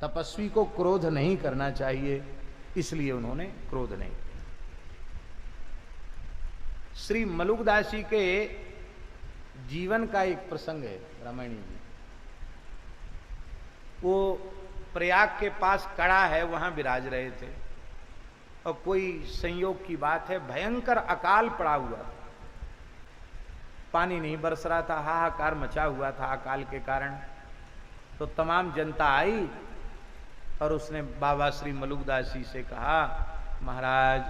तपस्वी को क्रोध नहीं करना चाहिए, इसलिए उन्होंने क्रोध नहीं किया। श्री मलुकदास जी के जीवन का एक प्रसंग है रामायणी जी। वो प्रयाग के पास कड़ा है, वहां विराज रहे थे और कोई संयोग की बात है, भयंकर अकाल पड़ा हुआ था, पानी नहीं बरस रहा था, हाहाकार मचा हुआ था अकाल के कारण। तो तमाम जनता आई और उसने बाबा श्री मलुकदास जी से कहा, महाराज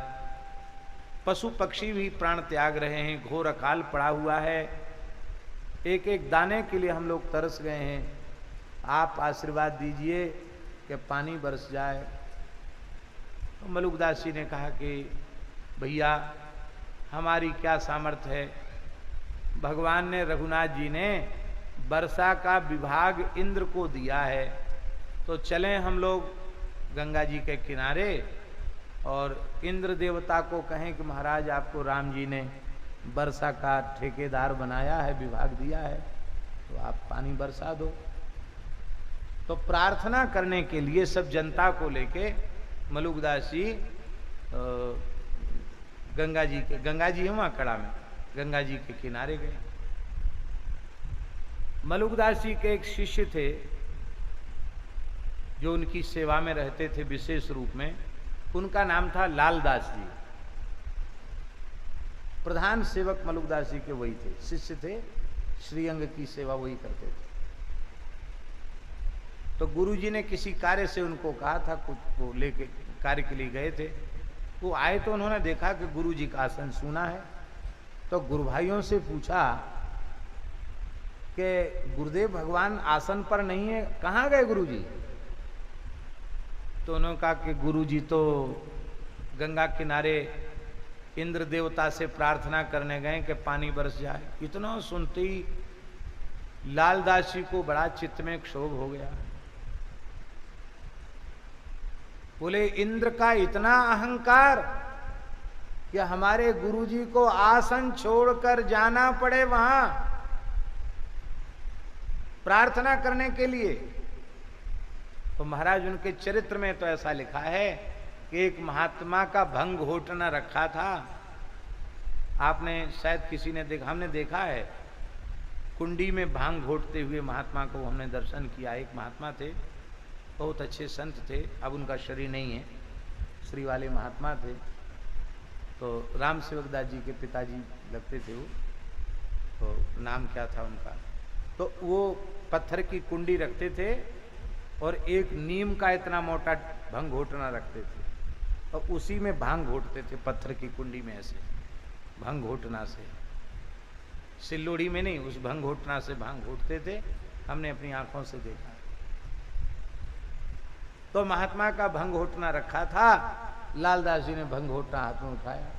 पशु पक्षी भी प्राण त्याग रहे हैं, घोर अकाल पड़ा हुआ है, एक एक दाने के लिए हम लोग तरस गए हैं, आप आशीर्वाद दीजिए कि पानी बरस जाए। तो मलुकदास जी ने कहा कि भैया हमारी क्या सामर्थ्य है, भगवान ने रघुनाथ जी ने वर्षा का विभाग इंद्र को दिया है, तो चलें हम लोग गंगा जी के किनारे और इंद्र देवता को कहें कि महाराज आपको राम जी ने वर्षा का ठेकेदार बनाया है, विभाग दिया है, तो आप पानी बरसा दो। तो प्रार्थना करने के लिए सब जनता को लेके मलुकदास जी गंगा जी है वहां कड़ा में, गंगा जी के किनारे गए। मलुकदास जी के एक शिष्य थे जो उनकी सेवा में रहते थे विशेष रूप में, उनका नाम था लालदास जी। प्रधान सेवक मलुकदास जी के वही थे, शिष्य थे, श्रीअंग की सेवा वही करते थे। तो गुरुजी ने किसी कार्य से उनको कहा था, कुछ वो लेके कार्य के लिए गए थे, वो आए तो उन्होंने देखा कि गुरुजी का आसन सूना है। तो गुरु भाइयों से पूछा कि गुरुदेव भगवान आसन पर नहीं है, कहाँ गए गुरुजी? तो उन्होंने कहा कि गुरुजी तो गंगा किनारे इंद्र देवता से प्रार्थना करने गए कि पानी बरस जाए। इतना सुनते ही लालदास जी को बड़ा चित्त में क्षोभ हो गया। बोले इंद्र का इतना अहंकार कि हमारे गुरुजी को आसन छोड़कर जाना पड़े वहां प्रार्थना करने के लिए। तो महाराज उनके चरित्र में तो ऐसा लिखा है कि एक महात्मा का भंग घोटना रखा था। आपने शायद किसी ने देखा, हमने देखा है, कुंडी में भांग घोटते हुए महात्मा को हमने दर्शन किया। एक महात्मा थे, बहुत अच्छे संत थे, अब उनका शरीर नहीं है, श्री वाले महात्मा थे। तो राम सेवक दास जी के पिताजी लगते थे वो, तो नाम क्या था उनका। तो वो पत्थर की कुंडी रखते थे और एक नीम का इतना मोटा भंग घोटना रखते थे और उसी में भांग घोटते थे, पत्थर की कुंडी में ऐसे भंग घोटना से, सिल्लोड़ी में नहीं, उस भंग घोटना से भांग घोटते थे, हमने अपनी आंखों से देखा। तो महात्मा का भंग घोटना रखा था, लालदास जी ने भंग घोटना हाथ में उठाया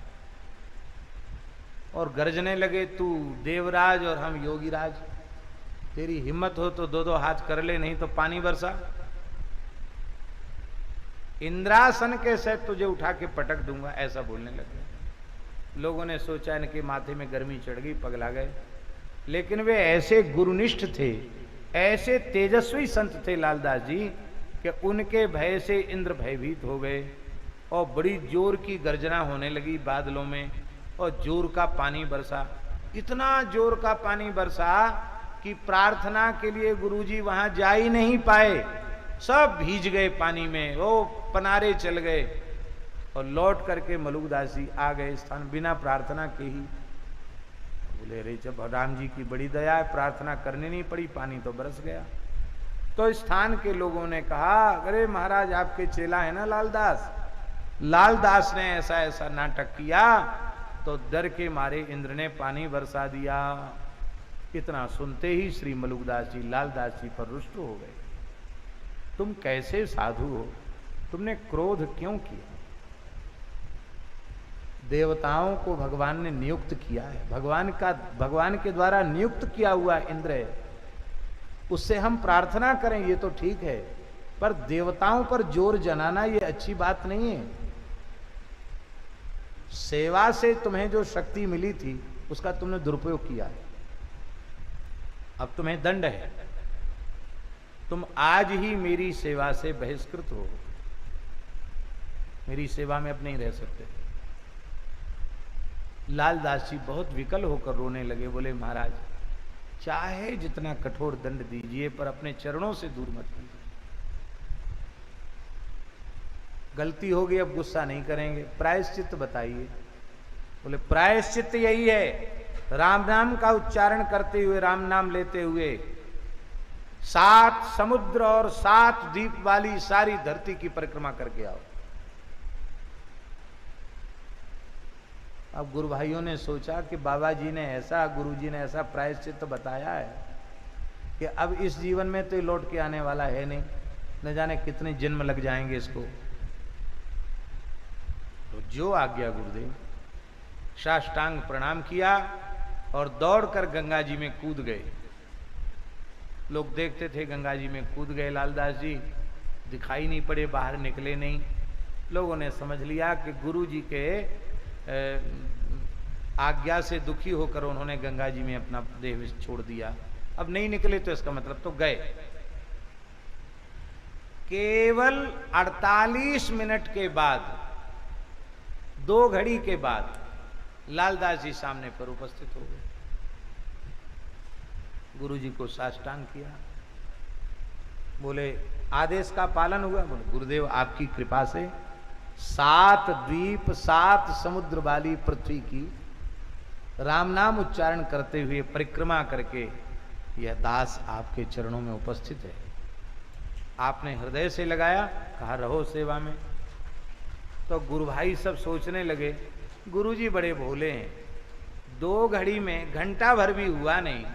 और गरजने लगे, तू देवराज और हम योगीराज, तेरी हिम्मत हो तो दो दो हाथ कर ले, नहीं तो पानी बरसा। इंद्रासन के सहित तुझे उठा के पटक दूंगा, ऐसा बोलने लगे। लोगों ने सोचा इनके माथे में गर्मी चढ़ गई, पगला गए। लेकिन वे ऐसे गुरुनिष्ठ थे, ऐसे तेजस्वी संत थे लालदास जी कि उनके भय से इंद्र भयभीत हो गए और बड़ी जोर की गर्जना होने लगी बादलों में और जोर का पानी बरसा। इतना जोर का पानी बरसा कि प्रार्थना के लिए गुरुजी वहां जा ही नहीं पाए, सब भीज गए पानी में, वो पनारे चल गए और लौट करके मलुकदास जी आ गए स्थान बिना प्रार्थना के ही। बोले अरे जब राम जी की बड़ी दया है, प्रार्थना करनी नहीं पड़ी, पानी तो बरस गया। तो स्थान के लोगों ने कहा, अरे महाराज आपके चेला है ना लालदास, लालदास ने ऐसा ऐसा नाटक किया तो डर के मारे इंद्र ने पानी बरसा दिया। इतना सुनते ही श्री मलुकदास जी लालदास जी पर रुष्ट हो गए। तुम कैसे साधु हो, तुमने क्रोध क्यों किया? देवताओं को भगवान ने नियुक्त किया है, भगवान के द्वारा नियुक्त किया हुआ इंद्र है, उससे हम प्रार्थना करें ये तो ठीक है, पर देवताओं पर जोर जनाना ये अच्छी बात नहीं है। सेवा से तुम्हें जो शक्ति मिली थी उसका तुमने दुरुपयोग किया है, अब तुम्हें दंड है। तुम आज ही मेरी सेवा से बहिष्कृत हो, मेरी सेवा में अब नहीं रह सकते। लालदास जी बहुत विकल होकर रोने लगे, बोले महाराज चाहे जितना कठोर दंड दीजिए पर अपने चरणों से दूर मत कीजिए। गलती हो गई, अब गुस्सा नहीं करेंगे, प्रायश्चित बताइए। बोले प्रायश्चित यही है, राम नाम का उच्चारण करते हुए, राम नाम लेते हुए 7 समुद्र और 7 द्वीप वाली सारी धरती की परिक्रमा करके आओ। अब गुरु भाइयों ने सोचा कि बाबा जी ने ऐसा, गुरु जी ने ऐसा प्रायश्चित बताया है कि अब इस जीवन में तो लौट के आने वाला है नहीं, न जाने कितने जन्म लग जाएंगे इसको। तो जो आज्ञा गुरुदेव, साष्टांग प्रणाम किया और दौड़कर गंगा जी में कूद गए। लोग देखते थे, गंगा जी में कूद गए लालदास जी, दिखाई नहीं पड़े, बाहर निकले नहीं। लोगों ने समझ लिया कि गुरु जी के आज्ञा से दुखी होकर उन्होंने गंगा जी में अपना देह छोड़ दिया, अब नहीं निकले तो इसका मतलब तो गए। केवल 48 मिनट के बाद, 2 घड़ी के बाद लालदास जी सामने पर उपस्थित हो गए। गुरु जी को साष्टांग किया, बोले आदेश का पालन हुआ? बोले गुरुदेव आपकी कृपा से 7 द्वीप 7 समुद्र वाली पृथ्वी की राम नाम उच्चारण करते हुए परिक्रमा करके यह दास आपके चरणों में उपस्थित है। आपने हृदय से लगाया, कहा रहो सेवा में। तो गुरु भाई सब सोचने लगे गुरुजी बड़े भोले हैं, 2 घड़ी में घंटा भर भी हुआ नहीं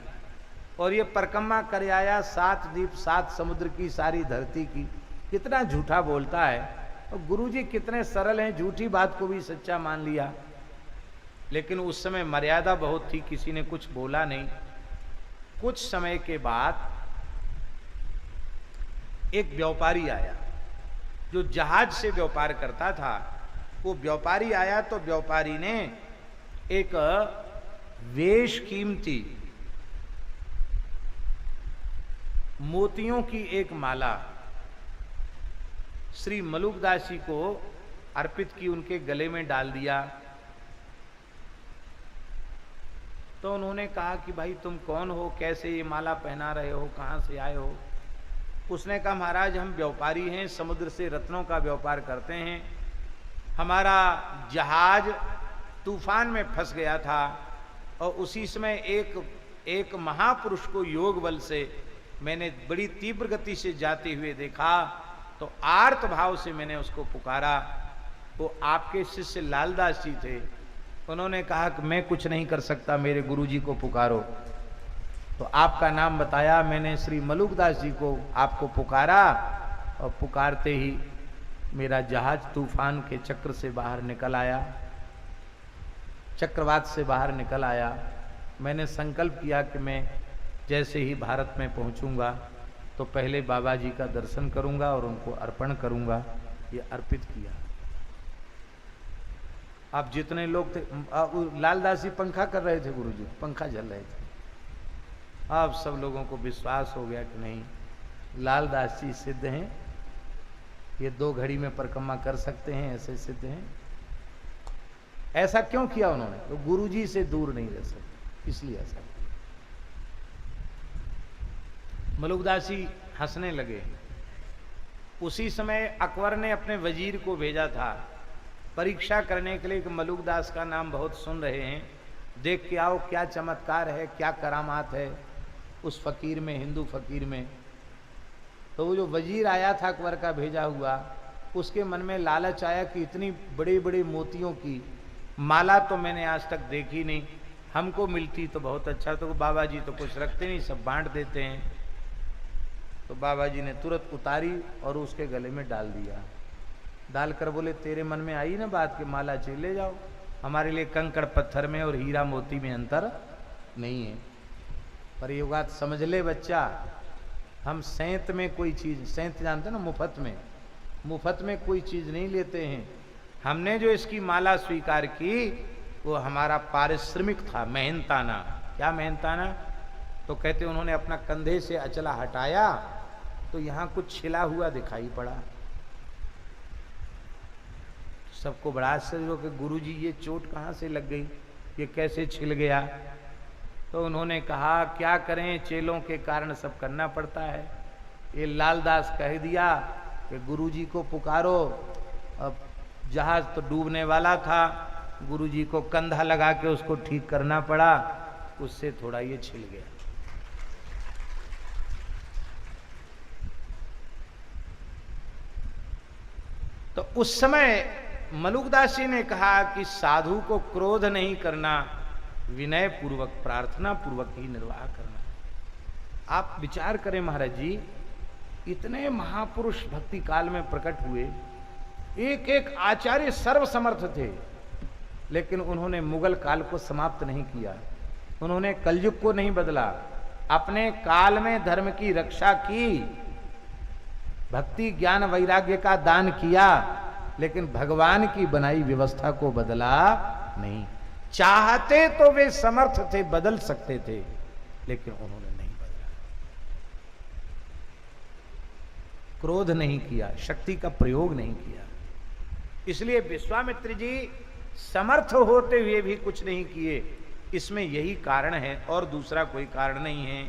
और ये परिक्रमा कर आया 7 द्वीप 7 समुद्र की सारी धरती की, कितना झूठा बोलता है। और गुरुजी कितने सरल हैं, झूठी बात को भी सच्चा मान लिया। लेकिन उस समय मर्यादा बहुत थी, किसी ने कुछ बोला नहीं। कुछ समय के बाद एक व्यापारी आया जो जहाज से व्यापार करता था। वो व्यापारी आया तो व्यापारी ने एक वेश कीमती मोतियों की एक माला श्री मलुकदास जी को अर्पित की, उनके गले में डाल दिया। तो उन्होंने कहा कि भाई तुम कौन हो, कैसे ये माला पहना रहे हो, कहां से आए हो? उसने कहा महाराज हम व्यापारी हैं, समुद्र से रत्नों का व्यापार करते हैं। हमारा जहाज तूफान में फंस गया था और उसी समय एक महापुरुष को योग बल से मैंने बड़ी तीव्र गति से जाते हुए देखा, तो आर्त भाव से मैंने उसको पुकारा। वो आपके शिष्य लालदास जी थे। उन्होंने कहा कि मैं कुछ नहीं कर सकता, मेरे गुरुजी को पुकारो। तो आपका नाम बताया, मैंने श्री मलुकदास जी को आपको पुकारा और पुकारते ही मेरा जहाज तूफान के चक्र से बाहर निकल आया, चक्रवात से बाहर निकल आया। मैंने संकल्प किया कि मैं जैसे ही भारत में पहुंचूंगा तो पहले बाबा जी का दर्शन करूंगा और उनको अर्पण करूंगा। ये अर्पित किया। अब जितने लोग थे, लालदास जी पंखा कर रहे थे, गुरुजी पंखा जल रहे थे। अब सब लोगों को विश्वास हो गया कि नहीं, लालदास जी सिद्ध हैं, ये 2 घड़ी में परिक्रमा कर सकते हैं, ऐसे सिद्ध हैं। ऐसा क्यों किया उन्होंने? तो गुरुजी से दूर नहीं रह सकते, इसलिए ऐसा किया। मलुकदास जी हंसने लगे। उसी समय अकबर ने अपने वजीर को भेजा था परीक्षा करने के लिए कि मलुकदास का नाम बहुत सुन रहे हैं, देख के आओ क्या चमत्कार है, क्या करामात है उस फकीर में, हिंदू फकीर में। तो वो जो वजीर आया था अकबर का भेजा हुआ, उसके मन में लालच आया कि इतनी बड़े बड़े मोतियों की माला तो मैंने आज तक देखी नहीं, हमको मिलती तो बहुत अच्छा। तो बाबा जी तो कुछ रखते नहीं, सब बांट देते हैं। तो बाबा जी ने तुरंत उतारी और उसके गले में डाल दिया। डालकर बोले तेरे मन में आई ना बात कि माला चाहिए, ले जाओ, हमारे लिए कंकड़ पत्थर में और हीरा मोती में अंतर नहीं है। पर ये बात समझ ले बच्चा, हम सेंत में कोई चीज, सेंत जानते ना, मुफ्त में कोई चीज नहीं लेते हैं। हमने जो इसकी माला स्वीकार की वो हमारा पारिश्रमिक था, मेहनताना। क्या मेहनताना? तो कहते उन्होंने अपना कंधे से अचला हटाया तो यहां कुछ छिला हुआ दिखाई पड़ा। सबको बड़ा आश्चर्य हो कि गुरुजी ये चोट कहाँ से लग गई, ये कैसे छिल गया। तो उन्होंने कहा क्या करें, चेलों के कारण सब करना पड़ता है। ये लालदास कह दिया कि गुरुजी को पुकारो। अब जहाज तो डूबने वाला था, गुरुजी को कंधा लगा के उसको ठीक करना पड़ा, उससे थोड़ा ये छिल गया। तो उस समय मलुकदास जी ने कहा कि साधु को क्रोध नहीं करना, विनय पूर्वक प्रार्थना पूर्वक ही निर्वाह करना। आप विचार करें महाराज जी, इतने महापुरुष भक्ति काल में प्रकट हुए, एक एक आचार्य सर्वसमर्थ थे, लेकिन उन्होंने मुगल काल को समाप्त नहीं किया, उन्होंने कलयुग को नहीं बदला, अपने काल में धर्म की रक्षा की, भक्ति ज्ञान वैराग्य का दान किया, लेकिन भगवान की बनाई व्यवस्था को बदला नहीं। चाहते तो वे समर्थ थे, बदल सकते थे, लेकिन उन्होंने नहीं बदला। क्रोध नहीं किया, शक्ति का प्रयोग नहीं किया। इसलिए विश्वामित्र जी समर्थ होते हुए भी कुछ नहीं किए। इसमें यही कारण है और दूसरा कोई कारण नहीं है।